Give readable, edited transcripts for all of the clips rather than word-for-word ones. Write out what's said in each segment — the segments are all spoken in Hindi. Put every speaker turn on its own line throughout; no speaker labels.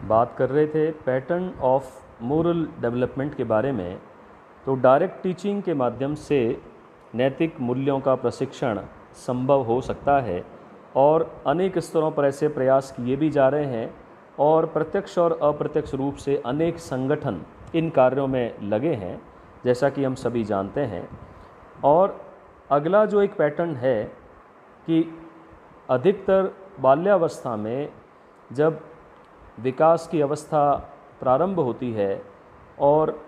बात कर रहे थे पैटर्न ऑफ मोरल डेवलपमेंट के बारे में। तो डायरेक्ट टीचिंग के माध्यम से नैतिक मूल्यों का प्रशिक्षण संभव हो सकता है और अनेक स्तरों पर ऐसे प्रयास किए भी जा रहे हैं और प्रत्यक्ष और अप्रत्यक्ष रूप से अनेक संगठन इन कार्यों में लगे हैं, जैसा कि हम सभी जानते हैं। और अगला जो एक पैटर्न है कि अधिकतर बाल्यावस्था में जब विकास की अवस्था प्रारंभ होती है और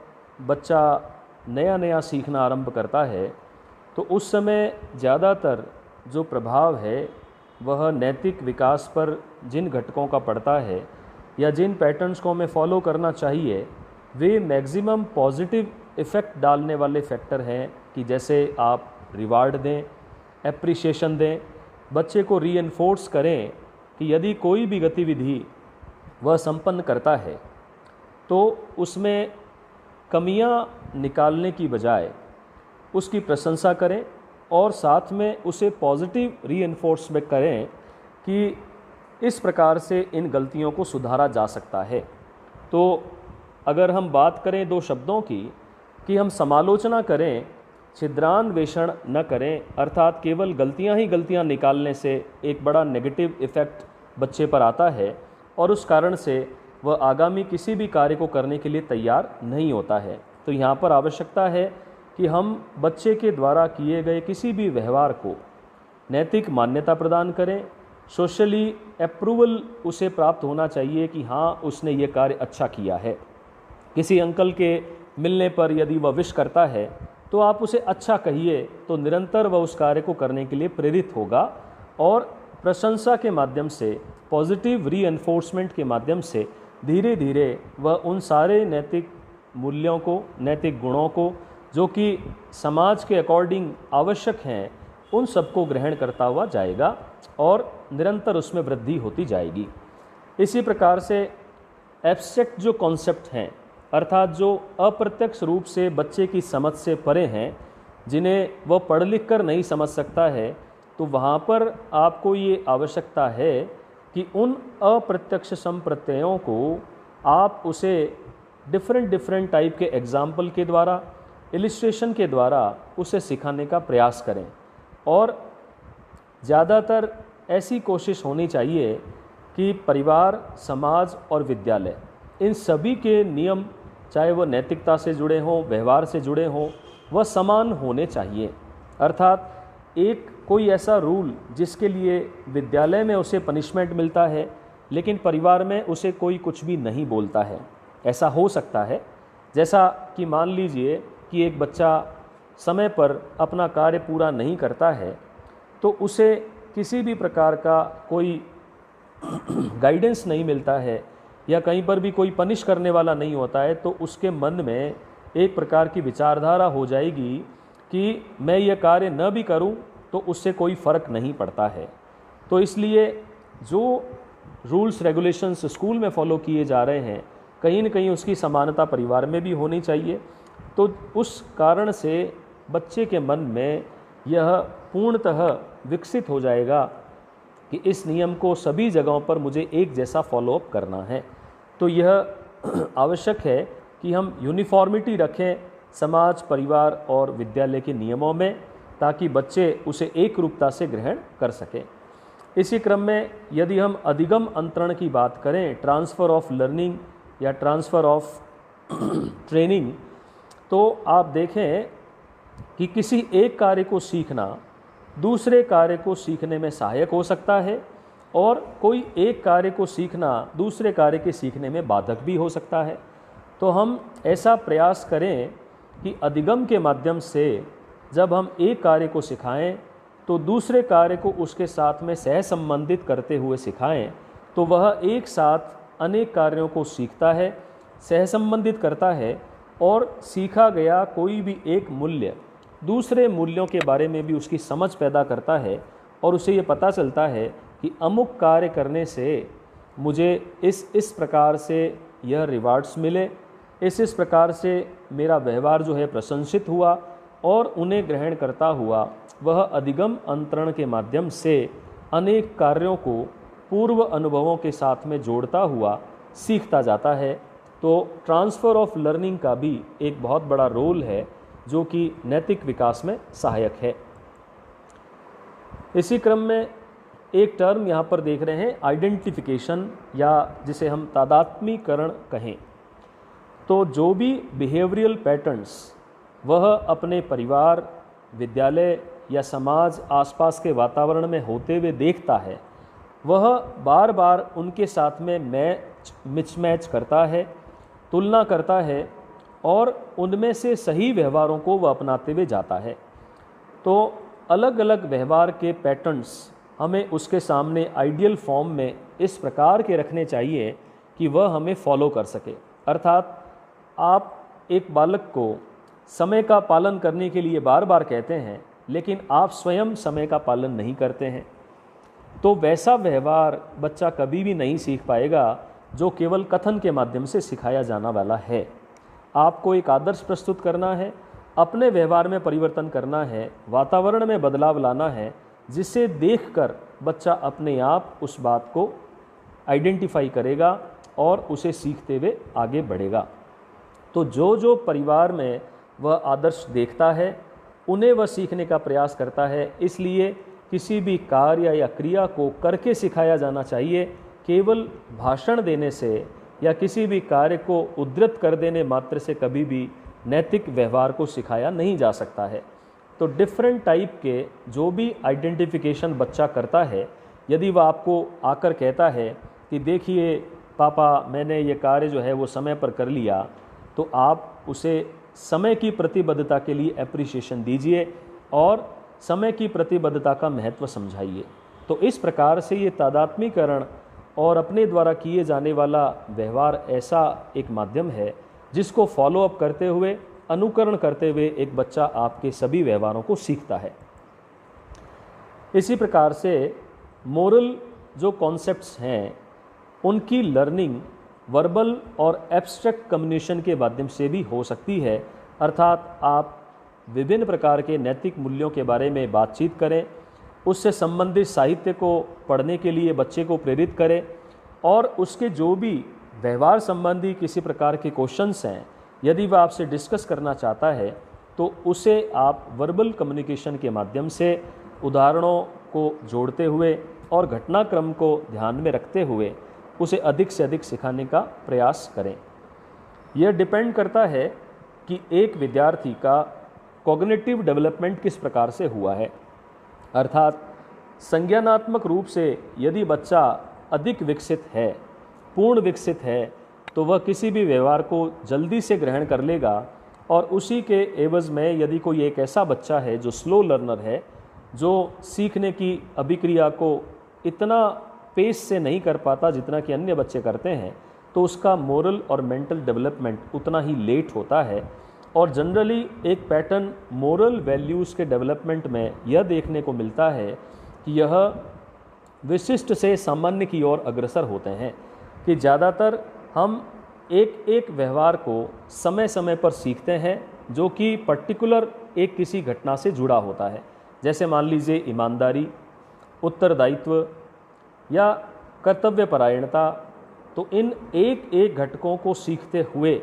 बच्चा नया नया सीखना आरंभ करता है, तो उस समय ज़्यादातर जो प्रभाव है वह नैतिक विकास पर जिन घटकों का पड़ता है या जिन पैटर्न्स को हमें फॉलो करना चाहिए, वे मैक्सिमम पॉजिटिव इफ़ेक्ट डालने वाले फैक्टर हैं कि जैसे आप रिवार्ड दें, एप्रिसिएशन दें, बच्चे को रीइंफोर्स करें कि यदि कोई भी गतिविधि वह संपन्न करता है तो उसमें कमियां निकालने की बजाय उसकी प्रशंसा करें और साथ में उसे पॉजिटिव रीइंफोर्समेंट करें कि इस प्रकार से इन गलतियों को सुधारा जा सकता है। तो अगर हम बात करें दो शब्दों की कि हम समालोचना करें, छिद्रान्वेषण न करें, अर्थात केवल गलतियां ही गलतियां निकालने से एक बड़ा नेगेटिव इफ़ेक्ट बच्चे पर आता है और उस कारण से वह आगामी किसी भी कार्य को करने के लिए तैयार नहीं होता है। तो यहाँ पर आवश्यकता है कि हम बच्चे के द्वारा किए गए किसी भी व्यवहार को नैतिक मान्यता प्रदान करें, सोशली अप्रूवल उसे प्राप्त होना चाहिए कि हाँ उसने ये कार्य अच्छा किया है। किसी अंकल के मिलने पर यदि वह विश करता है तो आप उसे अच्छा कहिए, तो निरंतर वह उस कार्य को करने के लिए प्रेरित होगा और प्रशंसा के माध्यम से, पॉजिटिव रीएनफोर्समेंट के माध्यम से धीरे धीरे वह उन सारे नैतिक मूल्यों को, नैतिक गुणों को जो कि समाज के अकॉर्डिंग आवश्यक हैं, उन सबको ग्रहण करता हुआ जाएगा और निरंतर उसमें वृद्धि होती जाएगी। इसी प्रकार से एब्स्ट्रैक्ट जो कॉन्सेप्ट हैं, अर्थात जो अप्रत्यक्ष रूप से बच्चे की समझ से परे हैं, जिन्हें वह पढ़ लिख कर नहीं समझ सकता है, तो वहाँ पर आपको ये आवश्यकता है कि उन अप्रत्यक्ष संप्रत्ययों को आप उसे डिफरेंट टाइप के एग्जाम्पल के द्वारा, इलिस्ट्रेशन के द्वारा उसे सिखाने का प्रयास करें। और ज़्यादातर ऐसी कोशिश होनी चाहिए कि परिवार, समाज और विद्यालय, इन सभी के नियम, चाहे वह नैतिकता से जुड़े हों, व्यवहार से जुड़े हों, वह समान होने चाहिए। अर्थात एक कोई ऐसा रूल जिसके लिए विद्यालय में उसे पनिशमेंट मिलता है लेकिन परिवार में उसे कोई कुछ भी नहीं बोलता है, ऐसा हो सकता है। जैसा कि मान लीजिए कि एक बच्चा समय पर अपना कार्य पूरा नहीं करता है तो उसे किसी भी प्रकार का कोई गाइडेंस नहीं मिलता है या कहीं पर भी कोई पनिश करने वाला नहीं होता है, तो उसके मन में एक प्रकार की विचारधारा हो जाएगी कि मैं यह कार्य न भी करूं तो उससे कोई फ़र्क नहीं पड़ता है। तो इसलिए जो रूल्स रेगुलेशंस स्कूल में फॉलो किए जा रहे हैं, कहीं न कहीं उसकी समानता परिवार में भी होनी चाहिए। तो उस कारण से बच्चे के मन में यह पूर्णतः विकसित हो जाएगा कि इस नियम को सभी जगहों पर मुझे एक जैसा फॉलोअप करना है। तो यह आवश्यक है कि हम यूनिफॉर्मिटी रखें समाज, परिवार और विद्यालय के नियमों में, ताकि बच्चे उसे एक रूपता से ग्रहण कर सकें। इसी क्रम में यदि हम अधिगम अंतरण की बात करें, ट्रांसफ़र ऑफ लर्निंग या ट्रांसफ़र ऑफ ट्रेनिंग, तो आप देखें कि किसी एक कार्य को सीखना दूसरे कार्य को सीखने में सहायक हो सकता है और कोई एक कार्य को सीखना दूसरे कार्य के सीखने में बाधक भी हो सकता है। तो हम ऐसा प्रयास करें कि अधिगम के माध्यम से जब हम एक कार्य को सिखाएं तो दूसरे कार्य को उसके साथ में सह संबंधित करते हुए सिखाएं, तो वह एक साथ अनेक कार्यों को सीखता है, सह संबंधित करता है और सीखा गया कोई भी एक मूल्य दूसरे मूल्यों के बारे में भी उसकी समझ पैदा करता है और उसे ये पता चलता है कि अमुक कार्य करने से मुझे इस प्रकार से यह रिवार्ड्स मिले, इस प्रकार से मेरा व्यवहार जो है प्रशंसित हुआ, और उन्हें ग्रहण करता हुआ वह अधिगम अंतरण के माध्यम से अनेक कार्यों को पूर्व अनुभवों के साथ में जोड़ता हुआ सीखता जाता है। तो ट्रांसफ़र ऑफ लर्निंग का भी एक बहुत बड़ा रोल है जो कि नैतिक विकास में सहायक है। इसी क्रम में एक टर्म यहाँ पर देख रहे हैं आइडेंटिफिकेशन, या जिसे हम तादात्मीकरण कहें। तो जो भी बिहेवियरल पैटर्न्स वह अपने परिवार, विद्यालय या समाज, आसपास के वातावरण में होते हुए देखता है, वह बार बार उनके साथ में मिसमैच करता है, तुलना करता है और उनमें से सही व्यवहारों को वह अपनाते हुए जाता है। तो अलग अलग व्यवहार के पैटर्न्स हमें उसके सामने आइडियल फॉर्म में इस प्रकार के रखने चाहिए कि वह हमें फॉलो कर सके। अर्थात आप एक बालक को समय का पालन करने के लिए बार बार कहते हैं, लेकिन आप स्वयं समय का पालन नहीं करते हैं, तो वैसा व्यवहार बच्चा कभी भी नहीं सीख पाएगा जो केवल कथन के माध्यम से सिखाया जाना वाला है। आपको एक आदर्श प्रस्तुत करना है, अपने व्यवहार में परिवर्तन करना है, वातावरण में बदलाव लाना है, जिसे देखकर बच्चा अपने आप उस बात को आइडेंटिफाई करेगा और उसे सीखते हुए आगे बढ़ेगा। तो जो जो परिवार में वह आदर्श देखता है उन्हें वह सीखने का प्रयास करता है। इसलिए किसी भी कार्य या क्रिया को करके सिखाया जाना चाहिए। केवल भाषण देने से या किसी भी कार्य को उद्धृत कर देने मात्र से कभी भी नैतिक व्यवहार को सिखाया नहीं जा सकता है। तो डिफरेंट टाइप के जो भी आइडेंटिफिकेशन बच्चा करता है, यदि वह आपको आकर कहता है कि देखिए पापा, मैंने ये कार्य जो है वो समय पर कर लिया, तो आप उसे समय की प्रतिबद्धता के लिए एप्रिसिएशन दीजिए और समय की प्रतिबद्धता का महत्व समझाइए। तो इस प्रकार से ये तादात्मीकरण और अपने द्वारा किए जाने वाला व्यवहार ऐसा एक माध्यम है जिसको फॉलो अप करते हुए, अनुकरण करते हुए एक बच्चा आपके सभी व्यवहारों को सीखता है। इसी प्रकार से मोरल जो कॉन्सेप्ट्स हैं उनकी लर्निंग वर्बल और एब्स्ट्रैक्ट कम्युनिकेशन के माध्यम से भी हो सकती है। अर्थात आप विभिन्न प्रकार के नैतिक मूल्यों के बारे में बातचीत करें, उससे संबंधित साहित्य को पढ़ने के लिए बच्चे को प्रेरित करें और उसके जो भी व्यवहार संबंधी किसी प्रकार के क्वेश्चंस हैं, यदि वह आपसे डिस्कस करना चाहता है तो उसे आप वर्बल कम्युनिकेशन के माध्यम से उदाहरणों को जोड़ते हुए और घटनाक्रम को ध्यान में रखते हुए उसे अधिक से अधिक सिखाने का प्रयास करें। यह डिपेंड करता है कि एक विद्यार्थी का कॉग्निटिव डेवलपमेंट किस प्रकार से हुआ है। अर्थात संज्ञानात्मक रूप से यदि बच्चा अधिक विकसित है, पूर्ण विकसित है, तो वह किसी भी व्यवहार को जल्दी से ग्रहण कर लेगा। और उसी के एवज़ में यदि कोई एक ऐसा बच्चा है जो स्लो लर्नर है, जो सीखने की अभिक्रिया को इतना पेस से नहीं कर पाता जितना कि अन्य बच्चे करते हैं, तो उसका मोरल और मेंटल डेवलपमेंट उतना ही लेट होता है। और जनरली एक पैटर्न मोरल वैल्यूज़ के डेवलपमेंट में यह देखने को मिलता है कि यह विशिष्ट से सामान्य की ओर अग्रसर होते हैं, कि ज़्यादातर हम एक एक व्यवहार को समय समय पर सीखते हैं जो कि पर्टिकुलर एक किसी घटना से जुड़ा होता है। जैसे मान लीजिए ईमानदारी, उत्तरदायित्व या कर्तव्यपरायणता। तो इन एक एक घटकों को सीखते हुए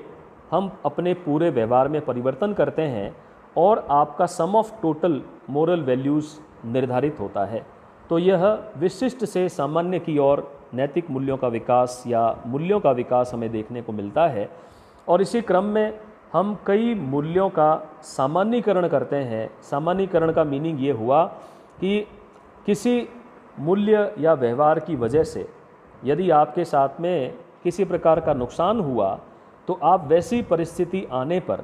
हम अपने पूरे व्यवहार में परिवर्तन करते हैं और आपका सम ऑफ टोटल मोरल वैल्यूज़ निर्धारित होता है। तो यह विशिष्ट से सामान्य की ओर नैतिक मूल्यों का विकास या मूल्यों का विकास हमें देखने को मिलता है। और इसी क्रम में हम कई मूल्यों का सामान्यीकरण करते हैं। सामान्यीकरण का मीनिंग ये हुआ कि किसी मूल्य या व्यवहार की वजह से यदि आपके साथ में किसी प्रकार का नुकसान हुआ, तो आप वैसी परिस्थिति आने पर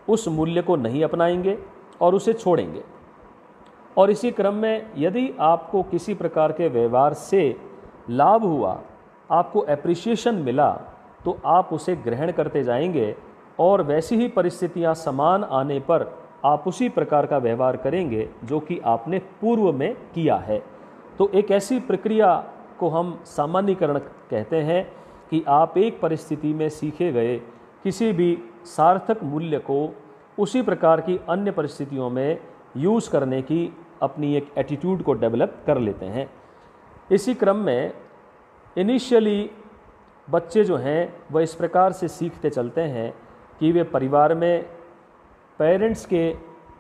उस मूल्य को नहीं अपनाएंगे और उसे छोड़ेंगे। और इसी क्रम में यदि आपको किसी प्रकार के व्यवहार से लाभ हुआ, आपको एप्रिसिएशन मिला, तो आप उसे ग्रहण करते जाएंगे और वैसी ही परिस्थितियां समान आने पर आप उसी प्रकार का व्यवहार करेंगे जो कि आपने पूर्व में किया है। तो एक ऐसी प्रक्रिया को हम सामान्यीकरण कहते हैं कि आप एक परिस्थिति में सीखे गए किसी भी सार्थक मूल्य को उसी प्रकार की अन्य परिस्थितियों में यूज़ करने की अपनी एक एटीट्यूड को डेवलप कर लेते हैं। इसी क्रम में इनिशियली बच्चे जो हैं वह इस प्रकार से सीखते चलते हैं कि वे परिवार में पेरेंट्स के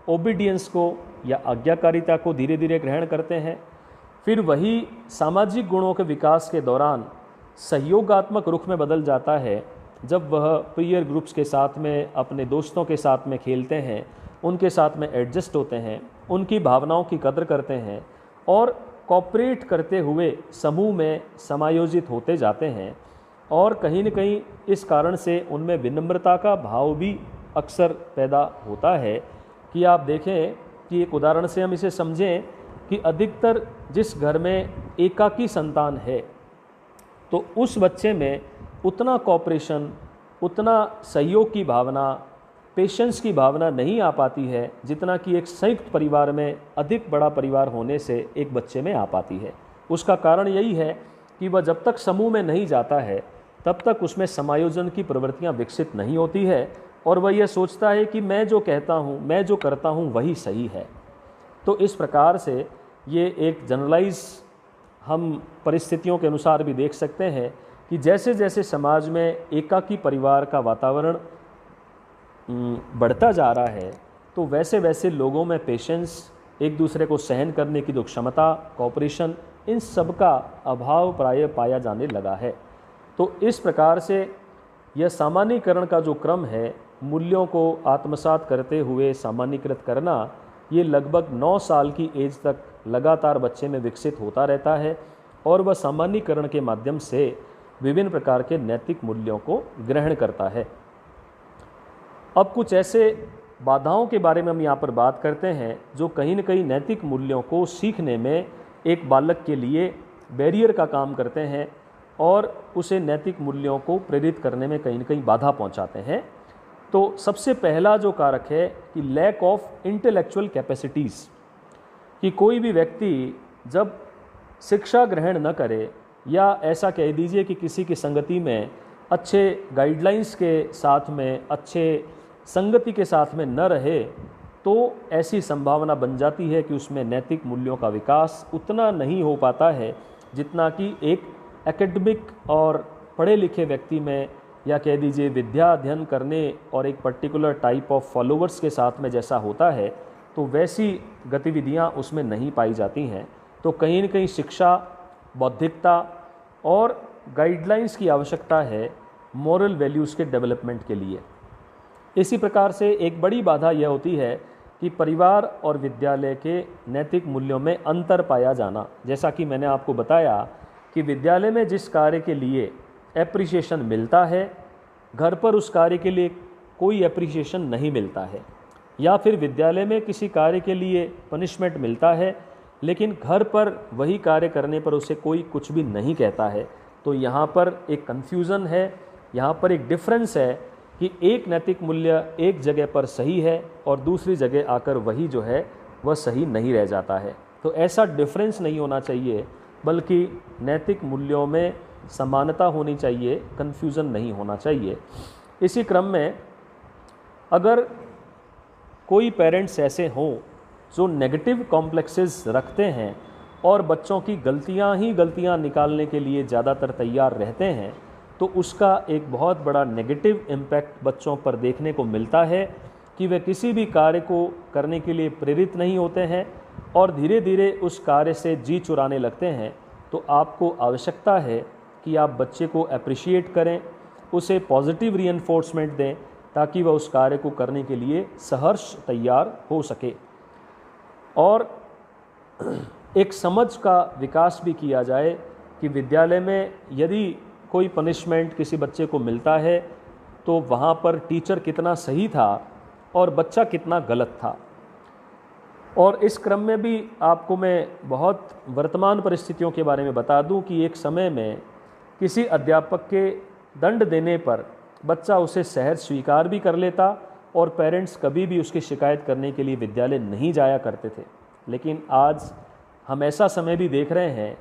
ओबीडियंस को या आज्ञाकारिता को धीरे धीरे ग्रहण करते हैं। फिर वही सामाजिक गुणों के विकास के दौरान सहयोगात्मक रुख में बदल जाता है जब वह पीयर ग्रुप्स के साथ में, अपने दोस्तों के साथ में खेलते हैं, उनके साथ में एडजस्ट होते हैं, उनकी भावनाओं की कदर करते हैं और कोऑपरेट करते हुए समूह में समायोजित होते जाते हैं। और कहीं न कहीं इस कारण से उनमें विनम्रता का भाव भी अक्सर पैदा होता है कि आप देखें कि एक उदाहरण से हम इसे समझें कि अधिकतर जिस घर में एकाकी संतान है तो उस बच्चे में उतना कोऑपरेशन, उतना सहयोग की भावना, पेशेंस की भावना नहीं आ पाती है जितना कि एक संयुक्त परिवार में, अधिक बड़ा परिवार होने से एक बच्चे में आ पाती है। उसका कारण यही है कि वह जब तक समूह में नहीं जाता है तब तक उसमें समायोजन की प्रवृत्तियां विकसित नहीं होती है और वह यह सोचता है कि मैं जो कहता हूँ, मैं जो करता हूँ वही सही है। तो इस प्रकार से ये एक जनरलाइज हम परिस्थितियों के अनुसार भी देख सकते हैं कि जैसे जैसे समाज में एकाकी परिवार का वातावरण बढ़ता जा रहा है तो वैसे वैसे लोगों में पेशेंस, एक दूसरे को सहन करने की जो क्षमता, कोऑपरेशन, इन सब का अभाव प्रायः पाया जाने लगा है। तो इस प्रकार से यह सामान्यीकरण का जो क्रम है, मूल्यों को आत्मसात करते हुए सामान्यीकृत करना, ये लगभग 9 साल की एज तक लगातार बच्चे में विकसित होता रहता है और वह सामान्यीकरण के माध्यम से विभिन्न प्रकार के नैतिक मूल्यों को ग्रहण करता है। अब कुछ ऐसे बाधाओं के बारे में हम यहाँ पर बात करते हैं जो कहीं न कहीं नैतिक मूल्यों को सीखने में एक बालक के लिए बैरियर का काम करते हैं और उसे नैतिक मूल्यों को प्रेरित करने में कहीं न कहीं बाधा पहुँचाते हैं। तो सबसे पहला जो कारक है कि लैक ऑफ इंटेलेक्चुअल कैपेसिटीज़, कि कोई भी व्यक्ति जब शिक्षा ग्रहण न करे या ऐसा कह दीजिए कि किसी की संगति में अच्छे गाइडलाइंस के साथ में, अच्छे संगति के साथ में न रहे तो ऐसी संभावना बन जाती है कि उसमें नैतिक मूल्यों का विकास उतना नहीं हो पाता है जितना कि एक एकेडमिक और पढ़े लिखे व्यक्ति में, या कह दीजिए विद्या अध्ययन करने और एक पर्टिकुलर टाइप ऑफ फॉलोअर्स के साथ में जैसा होता है, तो वैसी गतिविधियां उसमें नहीं पाई जाती हैं। तो कहीं न कहीं शिक्षा, बौद्धिकता और गाइडलाइंस की आवश्यकता है मॉरल वैल्यूज़ के डेवलपमेंट के लिए। इसी प्रकार से एक बड़ी बाधा यह होती है कि परिवार और विद्यालय के नैतिक मूल्यों में अंतर पाया जाना। जैसा कि मैंने आपको बताया कि विद्यालय में जिस कार्य के लिए एप्रिसिएशन मिलता है, घर पर उस कार्य के लिए कोई एप्रिसिएशन नहीं मिलता है, या फिर विद्यालय में किसी कार्य के लिए पनिशमेंट मिलता है लेकिन घर पर वही कार्य करने पर उसे कोई कुछ भी नहीं कहता है। तो यहाँ पर एक कन्फ्यूज़न है, यहाँ पर एक डिफरेंस है कि एक नैतिक मूल्य एक जगह पर सही है और दूसरी जगह आकर वही जो है वह सही नहीं रह जाता है। तो ऐसा डिफरेंस नहीं होना चाहिए, बल्कि नैतिक मूल्यों में समानता होनी चाहिए, कन्फ्यूज़न नहीं होना चाहिए। इसी क्रम में अगर कोई पेरेंट्स ऐसे हों जो नेगेटिव कॉम्प्लेक्सेस रखते हैं और बच्चों की गलतियां ही गलतियां निकालने के लिए ज़्यादातर तैयार रहते हैं, तो उसका एक बहुत बड़ा नेगेटिव इम्पैक्ट बच्चों पर देखने को मिलता है कि वे किसी भी कार्य को करने के लिए प्रेरित नहीं होते हैं और धीरे धीरे उस कार्य से जी चुराने लगते हैं। तो आपको आवश्यकता है कि आप बच्चे को अप्रिशिएट करें, उसे पॉजिटिव रीइंफोर्समेंट दें ताकि वह उस कार्य को करने के लिए सहर्ष तैयार हो सके। और एक समझ का विकास भी किया जाए कि विद्यालय में यदि कोई पनिशमेंट किसी बच्चे को मिलता है तो वहाँ पर टीचर कितना सही था और बच्चा कितना गलत था। और इस क्रम में भी आपको मैं बहुत वर्तमान परिस्थितियों के बारे में बता दूं कि एक समय में किसी अध्यापक के दंड देने पर बच्चा उसे सहज स्वीकार भी कर लेता और पेरेंट्स कभी भी उसकी शिकायत करने के लिए विद्यालय नहीं जाया करते थे। लेकिन आज हम ऐसा समय भी देख रहे हैं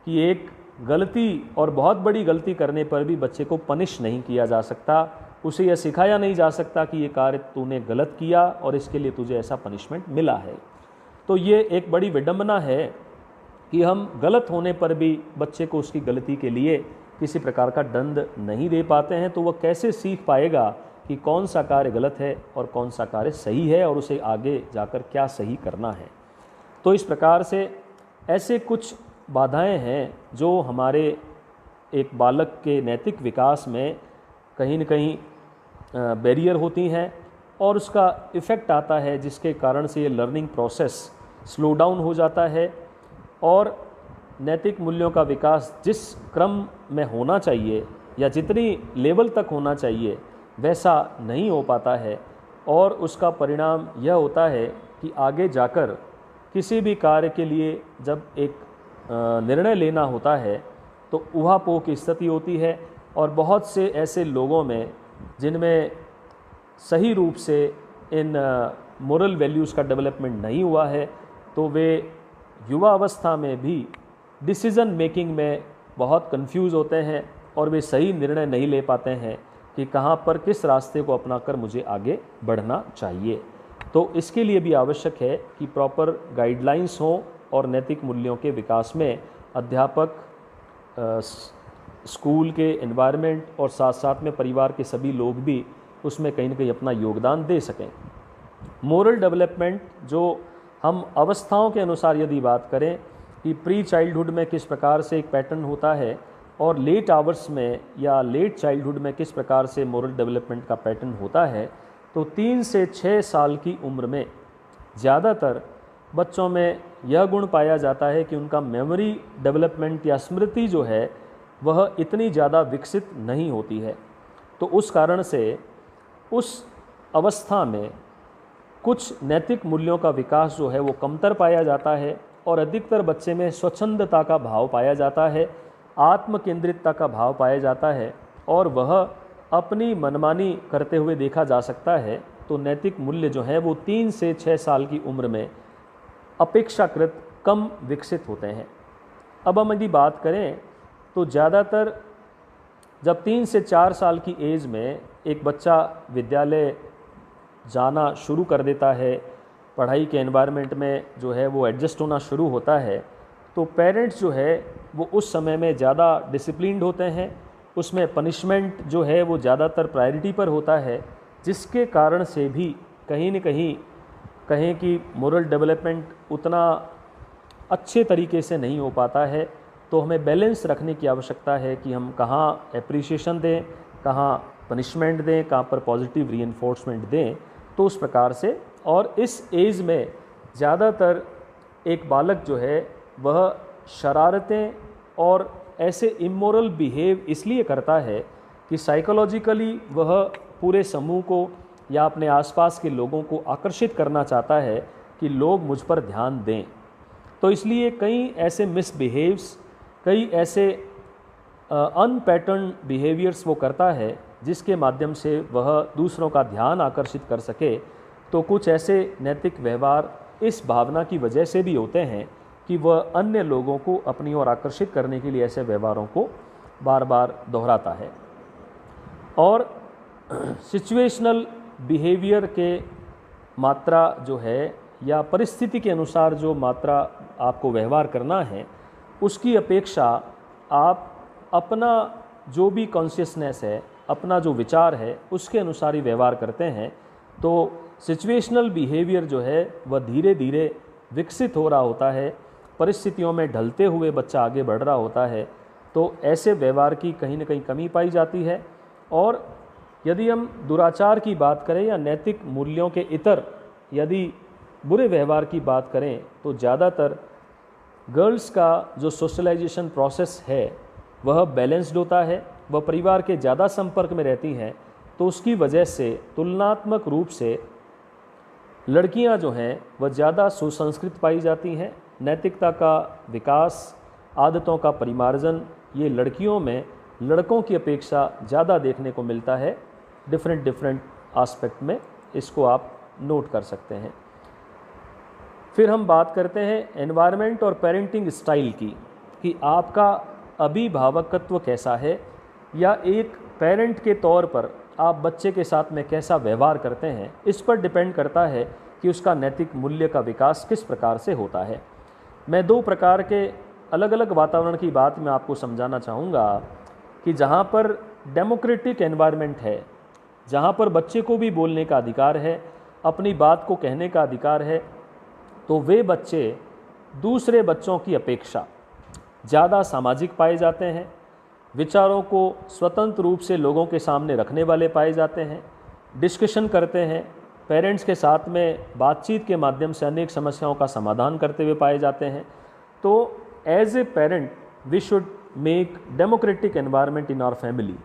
कि एक गलती और बहुत बड़ी गलती करने पर भी बच्चे को पनिश नहीं किया जा सकता, उसे यह सिखाया नहीं जा सकता कि ये कार्य तूने गलत किया और इसके लिए तुझे ऐसा पनिशमेंट मिला है। तो ये एक बड़ी विडंबना है कि हम गलत होने पर भी बच्चे को उसकी गलती के लिए किसी प्रकार का दंड नहीं दे पाते हैं, तो वह कैसे सीख पाएगा कि कौन सा कार्य गलत है और कौन सा कार्य सही है और उसे आगे जाकर क्या सही करना है। तो इस प्रकार से ऐसे कुछ बाधाएं हैं जो हमारे एक बालक के नैतिक विकास में कहीं न कहीं बैरियर होती हैं और उसका इफ़ेक्ट आता है, जिसके कारण से ये लर्निंग प्रोसेस स्लो डाउन हो जाता है और नैतिक मूल्यों का विकास जिस क्रम में होना चाहिए या जितनी लेवल तक होना चाहिए वैसा नहीं हो पाता है। और उसका परिणाम यह होता है कि आगे जाकर किसी भी कार्य के लिए जब एक निर्णय लेना होता है तो ऊहापोह की स्थिति होती है और बहुत से ऐसे लोगों में जिनमें सही रूप से इन मोरल वैल्यूज़ का डेवलपमेंट नहीं हुआ है, तो वे युवा अवस्था में भी डिसीज़न मेकिंग में बहुत कंफ्यूज होते हैं और वे सही निर्णय नहीं ले पाते हैं कि कहाँ पर किस रास्ते को अपनाकर मुझे आगे बढ़ना चाहिए। तो इसके लिए भी आवश्यक है कि प्रॉपर गाइडलाइंस हों और नैतिक मूल्यों के विकास में अध्यापक, स्कूल के एनवायरनमेंट और साथ साथ में परिवार के सभी लोग भी उसमें कहीं न कहीं अपना योगदान दे सकें। मोरल डेवलपमेंट जो हम अवस्थाओं के अनुसार यदि बात करें कि प्री चाइल्डहुड में किस प्रकार से एक पैटर्न होता है और लेट आवर्स में या लेट चाइल्डहुड में किस प्रकार से मोरल डेवलपमेंट का पैटर्न होता है, तो 3 से 6 साल की उम्र में ज़्यादातर बच्चों में यह गुण पाया जाता है कि उनका मेमोरी डेवलपमेंट या स्मृति जो है वह इतनी ज़्यादा विकसित नहीं होती है। तो उस कारण से उस अवस्था में कुछ नैतिक मूल्यों का विकास जो है वो कमतर पाया जाता है और अधिकतर बच्चे में स्वच्छंदता का भाव पाया जाता है, आत्म केंद्रितता का भाव पाया जाता है और वह अपनी मनमानी करते हुए देखा जा सकता है। तो नैतिक मूल्य जो हैं वो 3 से 6 साल की उम्र में अपेक्षाकृत कम विकसित होते हैं। अब हम यदि बात करें तो ज़्यादातर जब 3 से 4 साल की एज में एक बच्चा विद्यालय जाना शुरू कर देता है, पढ़ाई के एनवायरनमेंट में जो है वो एडजस्ट होना शुरू होता है, तो पेरेंट्स जो है वो उस समय में ज़्यादा डिसिप्लिन्ड होते हैं, उसमें पनिशमेंट जो है वो ज़्यादातर प्रायोरिटी पर होता है, जिसके कारण से भी कहीं न कहीं कहें कि मोरल डेवलपमेंट उतना अच्छे तरीके से नहीं हो पाता है। तो हमें बैलेंस रखने की आवश्यकता है कि हम कहाँ एप्रिसिएशन दें, कहाँ पनिशमेंट दें, कहाँ पर पॉजिटिव रीइंफोर्समेंट दें। तो उस प्रकार से और इस एज में ज़्यादातर एक बालक जो है वह शरारतें और ऐसे इमोरल बिहेव इसलिए करता है कि साइकोलॉजिकली वह पूरे समूह को या अपने आसपास के लोगों को आकर्षित करना चाहता है कि लोग मुझ पर ध्यान दें। तो इसलिए कई ऐसे मिसबिहेव्स, कई ऐसे अनपैटर्न बिहेवियर्स वो करता है जिसके माध्यम से वह दूसरों का ध्यान आकर्षित कर सके। तो कुछ ऐसे नैतिक व्यवहार इस भावना की वजह से भी होते हैं कि वह अन्य लोगों को अपनी ओर आकर्षित करने के लिए ऐसे व्यवहारों को बार बार दोहराता है। और सिचुएशनल बिहेवियर के मात्रा जो है या परिस्थिति के अनुसार जो मात्रा आपको व्यवहार करना है, उसकी अपेक्षा आप अपना जो भी कॉन्शियसनेस है, अपना जो विचार है, उसके अनुसार ही व्यवहार करते हैं। तो सिचुएशनल बिहेवियर जो है वह धीरे धीरे विकसित हो रहा होता है, परिस्थितियों में ढलते हुए बच्चा आगे बढ़ रहा होता है। तो ऐसे व्यवहार की कहीं न कहीं कमी पाई जाती है। और यदि हम दुराचार की बात करें या नैतिक मूल्यों के इतर यदि बुरे व्यवहार की बात करें, तो ज़्यादातर गर्ल्स का जो सोशलाइजेशन प्रोसेस है वह बैलेंस्ड होता है, वह परिवार के ज़्यादा संपर्क में रहती हैं। तो उसकी वजह से तुलनात्मक रूप से लड़कियां जो हैं वह ज़्यादा सुसंस्कृत पाई जाती हैं। नैतिकता का विकास, आदतों का परिमार्जन, ये लड़कियों में लड़कों की अपेक्षा ज़्यादा देखने को मिलता है। डिफरेंट एस्पेक्ट में इसको आप नोट कर सकते हैं। फिर हम बात करते हैं एनवायरनमेंट और पेरेंटिंग स्टाइल की, कि आपका अभिभावकत्व कैसा है या एक पेरेंट के तौर पर आप बच्चे के साथ में कैसा व्यवहार करते हैं। इस पर डिपेंड करता है कि उसका नैतिक मूल्य का विकास किस प्रकार से होता है। मैं 2 प्रकार के अलग अलग वातावरण की बात मैं आपको समझाना चाहूँगा। कि जहाँ पर डेमोक्रेटिक एनवायरनमेंट है, जहाँ पर बच्चे को भी बोलने का अधिकार है, अपनी बात को कहने का अधिकार है, तो वे बच्चे दूसरे बच्चों की अपेक्षा ज़्यादा सामाजिक पाए जाते हैं, विचारों को स्वतंत्र रूप से लोगों के सामने रखने वाले पाए जाते हैं, डिस्कशन करते हैं, पेरेंट्स के साथ में बातचीत के माध्यम से अनेक समस्याओं का समाधान करते हुए पाए जाते हैं। तो as a parent we should make democratic environment in our family.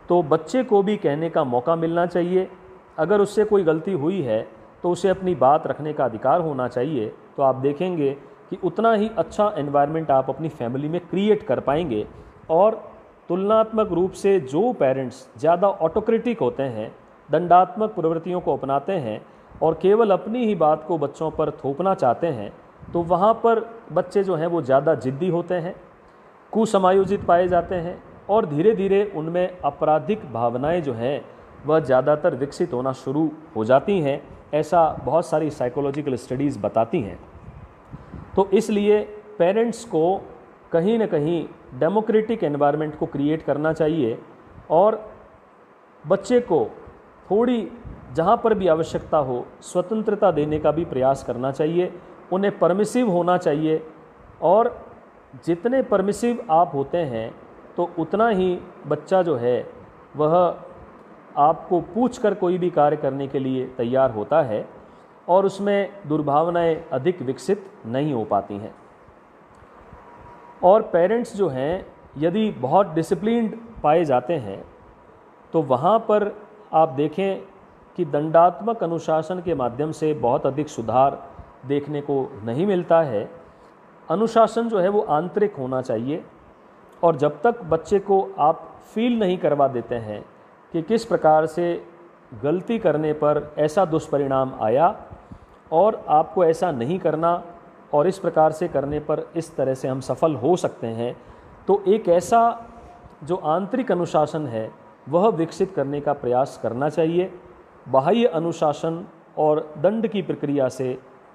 तो बच्चे को भी कहने का मौका मिलना चाहिए, अगर उससे कोई गलती हुई है तो उसे अपनी बात रखने का अधिकार होना चाहिए। तो आप देखेंगे कि उतना ही अच्छा एनवायरनमेंट आप अपनी फैमिली में क्रिएट कर पाएंगे। और तुलनात्मक रूप से जो पेरेंट्स ज़्यादा ऑटोक्रेटिक होते हैं, दंडात्मक प्रवृत्तियों को अपनाते हैं और केवल अपनी ही बात को बच्चों पर थोपना चाहते हैं, तो वहाँ पर बच्चे जो हैं वो ज़्यादा जिद्दी होते हैं, कुसमायोजित पाए जाते हैं और धीरे धीरे उनमें आपराधिक भावनाएं जो हैं वह ज़्यादातर विकसित होना शुरू हो जाती हैं। ऐसा बहुत सारी साइकोलॉजिकल स्टडीज़ बताती हैं। तो इसलिए पेरेंट्स को कहीं न कहीं डेमोक्रेटिक एनवायरनमेंट को क्रिएट करना चाहिए और बच्चे को थोड़ी जहाँ पर भी आवश्यकता हो स्वतंत्रता देने का भी प्रयास करना चाहिए। उन्हें परमिसिव होना चाहिए और जितने परमिसिव आप होते हैं तो उतना ही बच्चा जो है वह आपको पूछकर कोई भी कार्य करने के लिए तैयार होता है और उसमें दुर्भावनाएं अधिक विकसित नहीं हो पाती हैं। और पेरेंट्स जो हैं यदि बहुत डिसिप्लिन्ड पाए जाते हैं तो वहाँ पर आप देखें कि दंडात्मक अनुशासन के माध्यम से बहुत अधिक सुधार देखने को नहीं मिलता है। अनुशासन जो है वो आंतरिक होना चाहिए और जब तक बच्चे को आप फील नहीं करवा देते हैं कि किस प्रकार से गलती करने पर ऐसा दुष्परिणाम आया और आपको ऐसा नहीं करना और इस प्रकार से करने पर इस तरह से हम सफल हो सकते हैं, तो एक ऐसा जो आंतरिक अनुशासन है वह विकसित करने का प्रयास करना चाहिए। बाह्य अनुशासन और दंड की प्रक्रिया से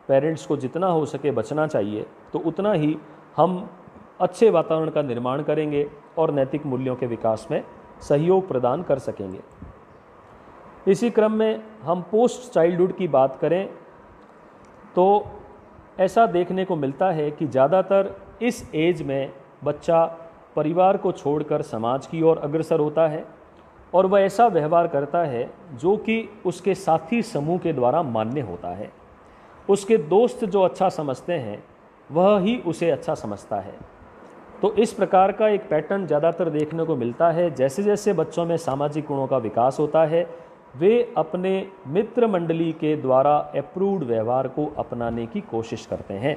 पेरेंट्स को जितना हो सके बचना चाहिए, तो उतना ही हम अच्छे वातावरण का निर्माण करेंगे और नैतिक मूल्यों के विकास में सहयोग प्रदान कर सकेंगे। इसी क्रम में हम पोस्ट चाइल्डहुड की बात करें तो ऐसा देखने को मिलता है कि ज़्यादातर इस एज में बच्चा परिवार को छोड़कर समाज की ओर अग्रसर होता है और वह ऐसा व्यवहार करता है जो कि उसके साथी समूह के द्वारा मान्य होता है। उसके दोस्त जो अच्छा समझते हैं वह ही उसे अच्छा समझता है। तो इस प्रकार का एक पैटर्न ज़्यादातर देखने को मिलता है। जैसे जैसे बच्चों में सामाजिक गुणों का विकास होता है वे अपने मित्र मंडली के द्वारा अप्रूव्ड व्यवहार को अपनाने की कोशिश करते हैं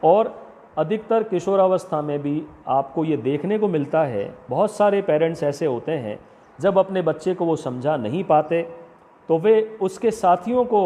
और अधिकतर किशोरावस्था में भी आपको ये देखने को मिलता है। बहुत सारे पेरेंट्स ऐसे होते हैं जब अपने बच्चे को वो समझा नहीं पाते तो वे उसके साथियों को